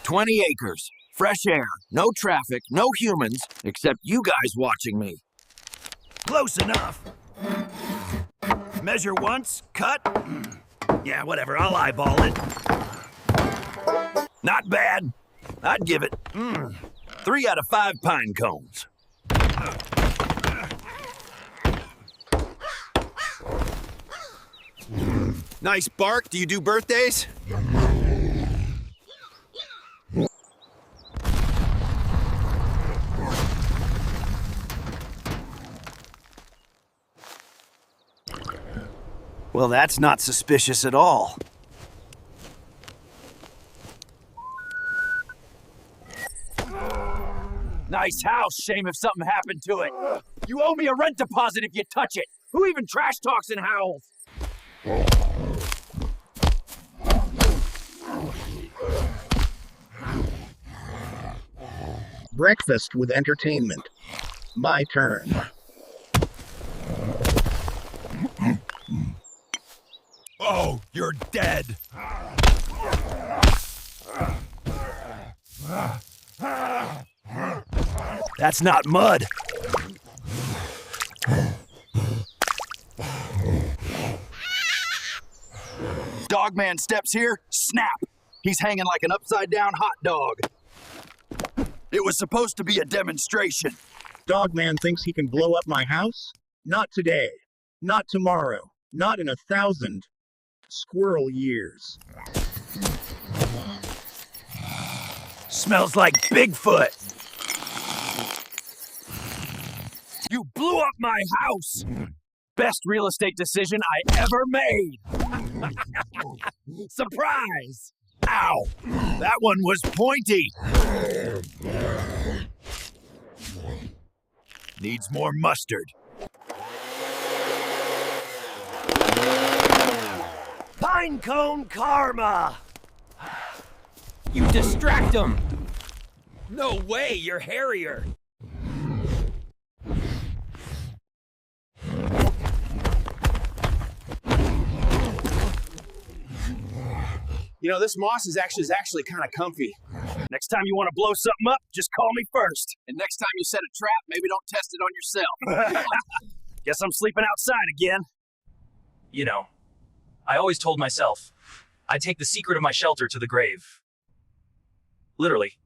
20 acres, fresh air, no traffic, no humans, except you guys watching me. Close enough. Measure once, cut. Yeah, whatever, I'll eyeball it. Not bad. I'd give it 3 out of 5 pine cones. Nice bark. Do you do birthdays? Well, that's not suspicious at all. Nice house. Shame if something happened to it. You owe me a rent deposit if you touch it. Who even trash talks and howls? Breakfast with entertainment. My turn. Oh, you're dead. That's not mud. Dogman steps here, snap. He's hanging like an upside-down hot dog. It was supposed to be a demonstration. Dogman thinks he can blow up my house? Not today. Not tomorrow. Not in 1,000 squirrel years. Smells like Bigfoot. You blew up my house. Best real estate decision I ever made. Surprise! Ow! That one was pointy. Needs more mustard. Pinecone karma! You distract him. No way, you're hairier. You know, this moss is actually kind of comfy. Next time you want to blow something up, just call me first. And next time you set a trap, maybe don't test it on yourself. Guess I'm sleeping outside again. You know, I always told myself I'd take the secret of my shelter to the grave. Literally.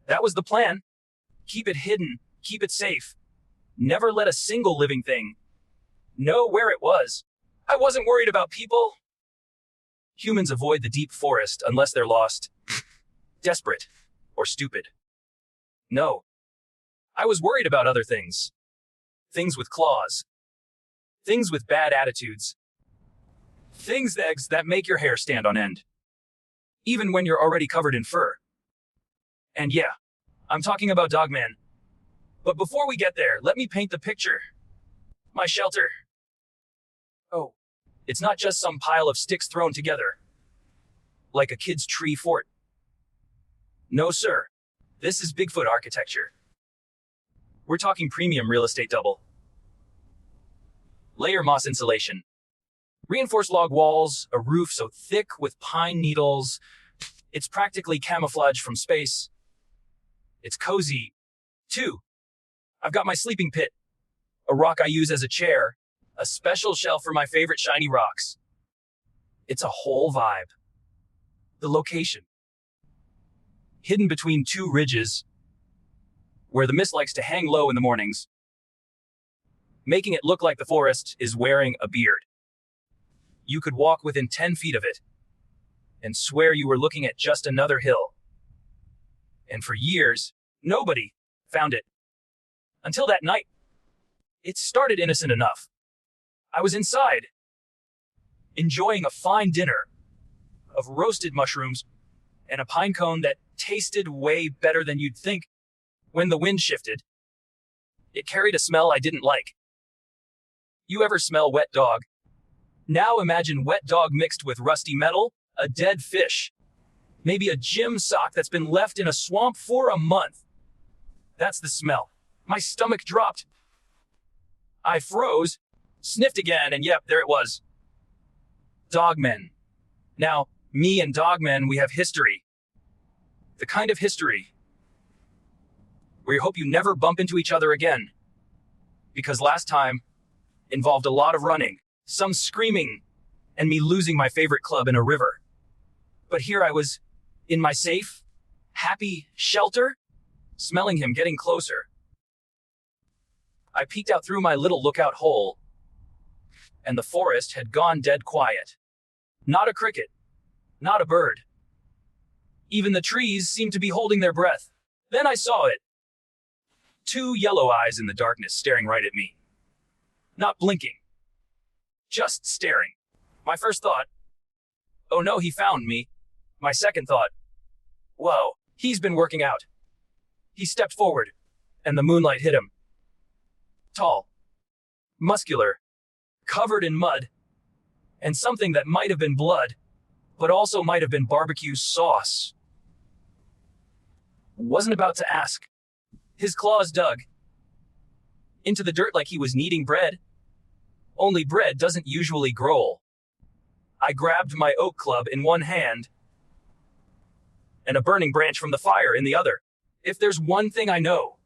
That was the plan. Keep it hidden, keep it safe. Never let a single living thing know where it was. I wasn't worried about people. Humans avoid the deep forest unless they're lost, desperate, or stupid. No. I was worried about other things. Things with claws. Things with bad attitudes. Things that make your hair stand on end. Even when you're already covered in fur. And yeah, I'm talking about Dogman. But before we get there, let me paint the picture. My shelter. Oh, it's not just some pile of sticks thrown together. Like a kid's tree fort. No, sir. This is Bigfoot architecture. We're talking premium real estate double. Layer moss insulation. Reinforced log walls, a roof so thick with pine needles. It's practically camouflage from space. It's cozy, too. I've got my sleeping pit, a rock I use as a chair, a special shelf for my favorite shiny rocks. It's a whole vibe. The location. Hidden between 2 ridges, where the mist likes to hang low in the mornings, making it look like the forest is wearing a beard. You could walk within 10 feet of it and swear you were looking at just another hill. And for years, nobody found it. Until that night. It started innocent enough. I was inside, enjoying a fine dinner of roasted mushrooms and a pine cone that tasted way better than you'd think. When the wind shifted, it carried a smell I didn't like. You ever smell wet dog? Now imagine wet dog mixed with rusty metal, a dead fish, maybe a gym sock that's been left in a swamp for a month. That's the smell. My stomach dropped. I froze, sniffed again, and yep, there it was. Dogmen. Now, me and Dogmen, we have history. The kind of history where you hope you never bump into each other again. Because last time involved a lot of running, some screaming, and me losing my favorite club in a river. But here I was, in my safe, happy shelter, smelling him getting closer. I peeked out through my little lookout hole, and the forest had gone dead quiet. Not a cricket, not a bird. Even the trees seemed to be holding their breath. Then I saw it. 2 yellow eyes in the darkness staring right at me. Not blinking, just staring. My first thought, oh no, he found me. My second thought, whoa, he's been working out. He stepped forward, and the moonlight hit him. Tall, muscular, covered in mud, and something that might have been blood, but also might have been barbecue sauce. Wasn't about to ask. His claws dug into the dirt like he was kneading bread. Only bread doesn't usually growl. I grabbed my oak club in one hand and a burning branch from the fire in the other. If there's one thing I know,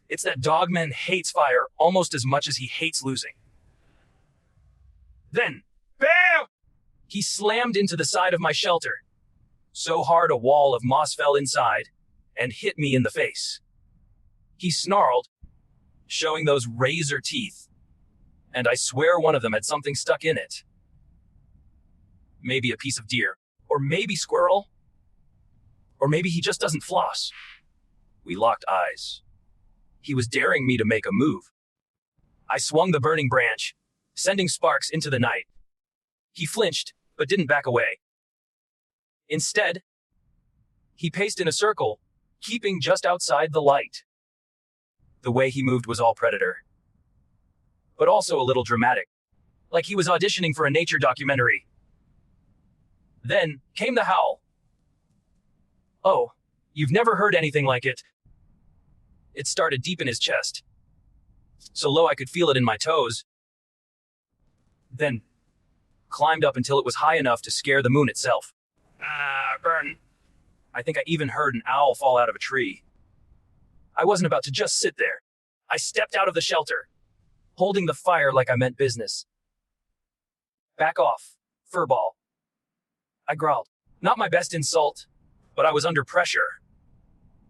it's that Dogman hates fire almost as much as he hates losing. Then, bam! He slammed into the side of my shelter, so hard a wall of moss fell inside and hit me in the face. He snarled, showing those razor teeth, and I swear one of them had something stuck in it. Maybe a piece of deer, or maybe squirrel, or maybe he just doesn't floss. We locked eyes. He was daring me to make a move. I swung the burning branch, sending sparks into the night. He flinched, but didn't back away. Instead, he paced in a circle, keeping just outside the light. The way he moved was all Predator, but also a little dramatic, like he was auditioning for a nature documentary. Then came the howl. Oh, you've never heard anything like it. It started deep in his chest, so low I could feel it in my toes, then climbed up until it was high enough to scare the moon itself. Burn. I think I even heard an owl fall out of a tree. I wasn't about to just sit there. I stepped out of the shelter, holding the fire like I meant business. Back off, furball. I growled. Not my best insult, but I was under pressure.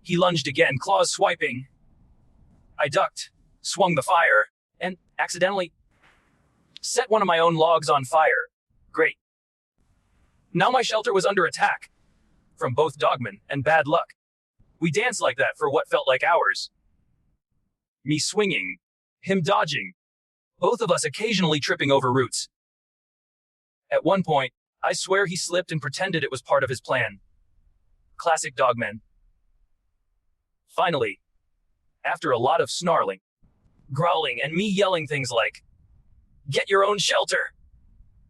He lunged again, claws swiping. I ducked, swung the fire, and accidentally set one of my own logs on fire. Great. Now my shelter was under attack from both Dogman and bad luck. We danced like that for what felt like hours. Me swinging, him dodging, both of us occasionally tripping over roots. At one point, I swear he slipped and pretended it was part of his plan. Classic Dogman. Finally, after a lot of snarling, growling, and me yelling things like, "Get your own shelter!"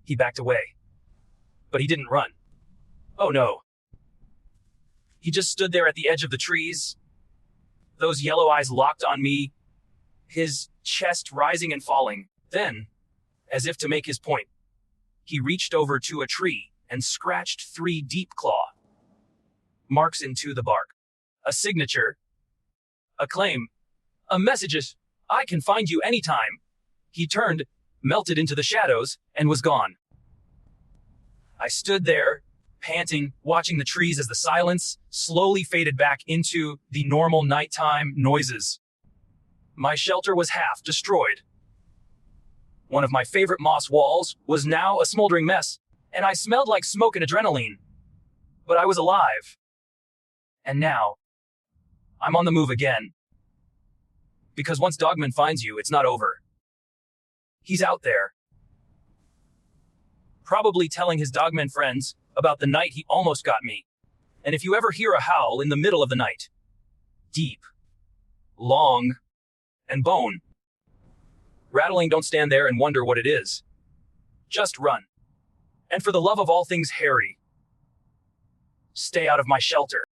he backed away. But he didn't run. Oh no. He just stood there at the edge of the trees, those yellow eyes locked on me, his chest rising and falling. Then, as if to make his point, he reached over to a tree and scratched 3 deep claw marks into the bark. A signature, a claim, a message. I can find you anytime. He turned, melted into the shadows, and was gone. I stood there, panting, watching the trees as the silence slowly faded back into the normal nighttime noises. My shelter was half destroyed. One of my favorite moss walls was now a smoldering mess, and I smelled like smoke and adrenaline. But I was alive. And now, I'm on the move again. Because once Dogman finds you, it's not over. He's out there, probably telling his Dogman friends about the night he almost got me. And if you ever hear a howl in the middle of the night, deep, long, and bone rattling, don't stand there and wonder what it is. Just run. And for the love of all things hairy, stay out of my shelter.